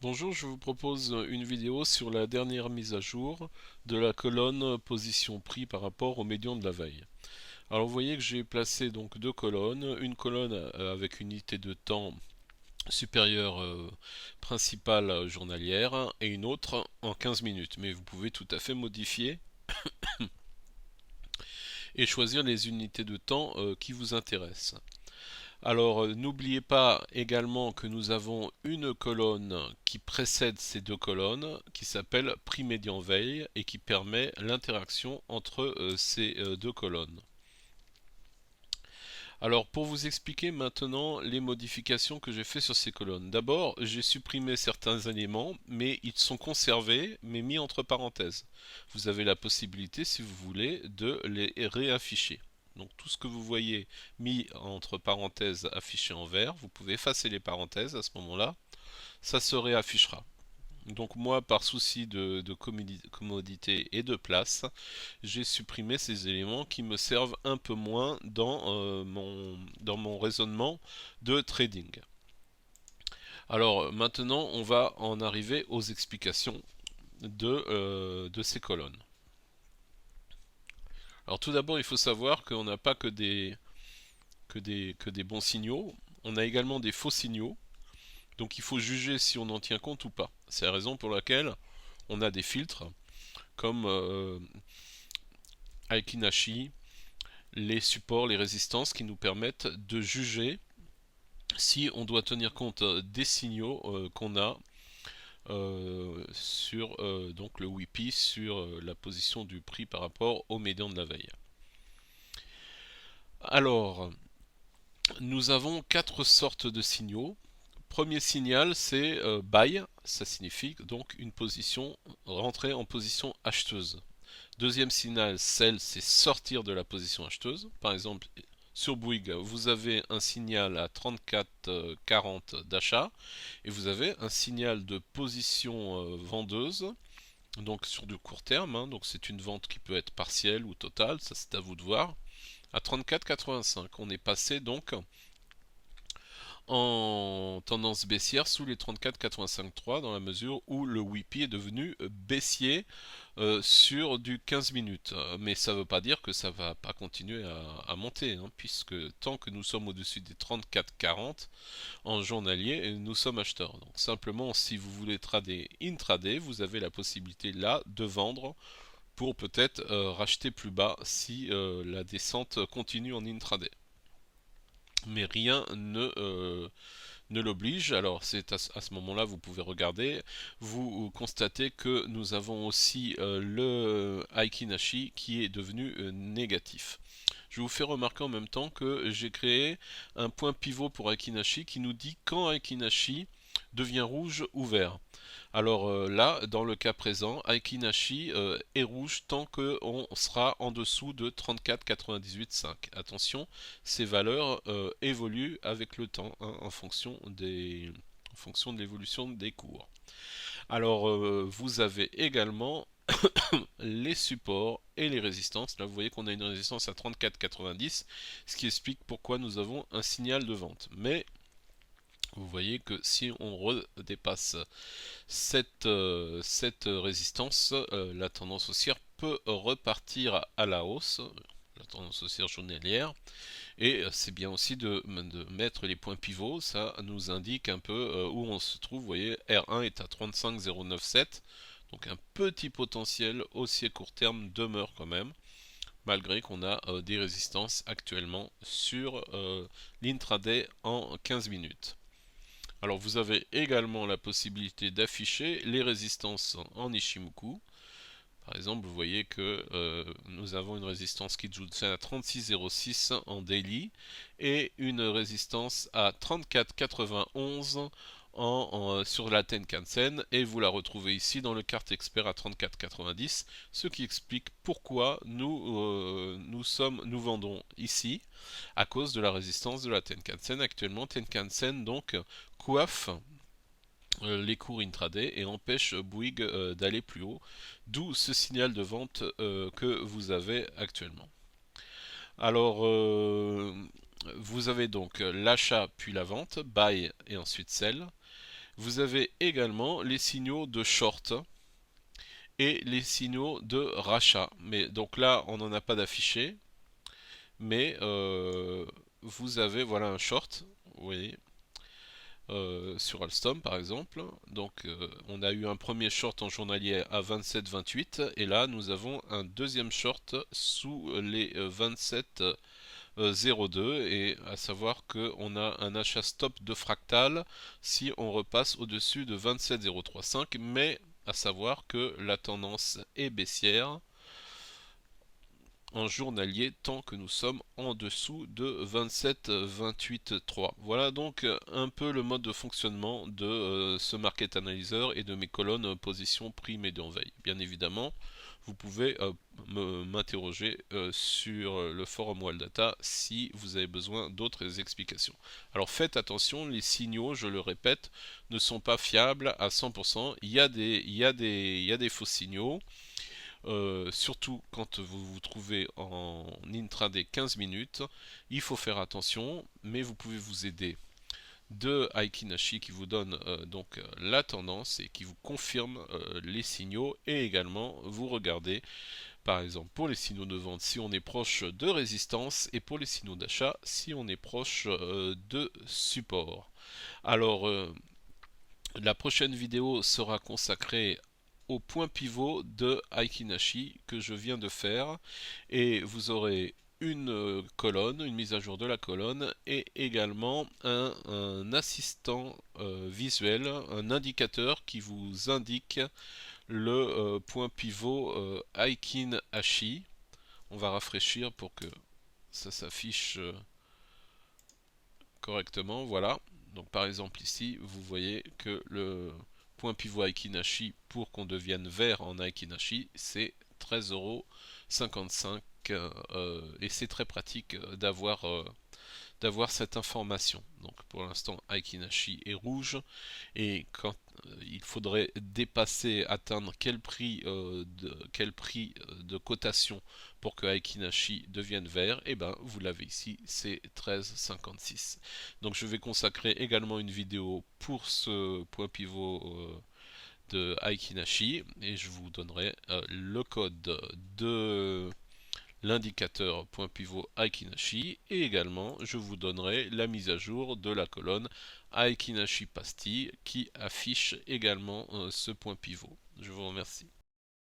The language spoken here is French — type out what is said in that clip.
Bonjour, je vous propose une vidéo sur la dernière mise à jour de la colonne position prix par rapport au médian de la veille. Alors vous voyez que j'ai placé donc deux colonnes, une colonne avec une unité de temps supérieure principale journalière et une autre en 15 minutes. Mais vous pouvez tout à fait modifier et choisir les unités de temps qui vous intéressent. Alors, n'oubliez pas également que nous avons une colonne qui précède ces deux colonnes, qui s'appelle prix médian veille et qui permet l'interaction entre ces deux colonnes. Alors, pour vous expliquer maintenant les modifications que j'ai fait sur ces colonnes. D'abord, j'ai supprimé certains éléments, mais ils sont conservés, mais mis entre parenthèses. Vous avez la possibilité, si vous voulez, de les réafficher. Donc tout ce que vous voyez mis entre parenthèses affiché en vert, vous pouvez effacer les parenthèses à ce moment-là, ça se réaffichera. Donc moi, par souci de commodité et de place, j'ai supprimé ces éléments qui me servent un peu moins dans mon raisonnement de trading. Alors maintenant, on va en arriver aux explications de ces colonnes. Alors tout d'abord, il faut savoir qu'on n'a pas que des bons signaux, on a également des faux signaux, donc il faut juger si on en tient compte ou pas. C'est la raison pour laquelle on a des filtres comme Aikinashi, les supports, les résistances qui nous permettent de juger si on doit tenir compte des signaux qu'on a sur donc le WIPI sur la position du prix par rapport au médian de la veille. Alors, nous avons quatre sortes de signaux. Premier signal, c'est buy, ça signifie donc une position, rentrer en position acheteuse. Deuxième signal, sell, c'est sortir de la position acheteuse. Par exemple, sur Bouygues, vous avez un signal à 34,40 d'achat et vous avez un signal de position vendeuse, donc sur du court terme, hein, donc c'est une vente qui peut être partielle ou totale, ça c'est à vous de voir, à 34,85. On est passé donc en tendance baissière sous les 34,85,3 dans la mesure où le WIPI est devenu baissier sur du 15 minutes. Mais ça ne veut pas dire que ça ne va pas continuer à monter, hein, puisque tant que nous sommes au-dessus des 34,40 en journalier, nous sommes acheteurs. Donc simplement, si vous voulez trader intraday, vous avez la possibilité là de vendre pour peut-être racheter plus bas si la descente continue en intraday. Mais rien ne l'oblige. Alors c'est à ce moment-là, vous pouvez regarder, vous constatez que nous avons aussi le Aikinashi qui est devenu négatif. Je vous fais remarquer en même temps que j'ai créé un point pivot pour Aikinashi qui nous dit quand Aikinashi devient rouge ou vert. Alors là, dans le cas présent, Aikinashi est rouge tant qu'on sera en dessous de 34,98,5. Attention, ces valeurs évoluent avec le temps, hein, en fonction de l'évolution des cours. Alors vous avez également les supports et les résistances. Là, vous voyez qu'on a une résistance à 34,90, ce qui explique pourquoi nous avons un signal de vente. Mais vous voyez que si on redépasse cette résistance, la tendance haussière peut repartir à la hausse, la tendance haussière journalière, et c'est bien aussi de mettre les points pivots, ça nous indique un peu où on se trouve. Vous voyez, R1 est à 35,097, donc un petit potentiel haussier court terme demeure quand même, malgré qu'on a des résistances actuellement sur l'intraday en 15 minutes. Alors vous avez également la possibilité d'afficher les résistances en Ishimoku. Par exemple, vous voyez que nous avons une résistance qui joue à 36,06 en daily et une résistance à 34,91 sur la Tenkan-sen, et vous la retrouvez ici dans le Chart Expert à 34,90, ce qui explique pourquoi nous vendons ici à cause de la résistance de la Tenkan-sen. Actuellement, Tenkan-sen donc coiffe les cours intraday et empêche Bouygues d'aller plus haut, d'où ce signal de vente que vous avez actuellement. Alors, vous avez donc l'achat puis la vente, buy et ensuite sell. Vous avez également les signaux de short et les signaux de rachat. Mais donc là, on n'en a pas d'affiché, mais vous avez voilà un short, vous voyez, sur Alstom par exemple. Donc on a eu un premier short en journalier à 27,28 et là nous avons un deuxième short sous les 27,02 et à savoir qu'on a un achat stop de fractal si on repasse au-dessus de 27,035, mais à savoir que la tendance est baissière en journalier tant que nous sommes en dessous de 27,28,3. Voilà donc un peu le mode de fonctionnement de ce market analyzer et de mes colonnes position prix médian veille. Bien évidemment, vous pouvez m'interroger sur le forum Wildata si vous avez besoin d'autres explications. Alors faites attention, les signaux, je le répète, ne sont pas fiables à 100%. Il y a des faux signaux. Surtout quand vous vous trouvez en intraday 15 minutes, il faut faire attention, mais vous pouvez vous aider de Aikinashi qui vous donne donc la tendance et qui vous confirme les signaux, et également vous regardez par exemple pour les signaux de vente si on est proche de résistance et pour les signaux d'achat si on est proche de support. Alors la prochaine vidéo sera consacrée au point pivot de Aikinashi que je viens de faire, et vous aurez une colonne, une mise à jour de la colonne et également un assistant visuel, un indicateur qui vous indique le point pivot Aikinashi. On va rafraîchir pour que ça s'affiche correctement. Voilà. Donc par exemple ici, vous voyez que le point pivot Aikinashi pour qu'on devienne vert en Aikinashi, c'est 13,55 € et c'est très pratique d'avoir cette information. Donc pour l'instant, Aikinashi est rouge et quand il faudrait dépasser, atteindre quel prix de cotation pour que Aikinashi devienne vert, et ben vous l'avez ici, c'est 13,56. Donc je vais consacrer également une vidéo pour ce point pivot de Aikinashi et je vous donnerai le code de l'indicateur point pivot Aikinashi et également je vous donnerai la mise à jour de la colonne Aikinashi Pastille qui affiche également ce point pivot. Je vous remercie.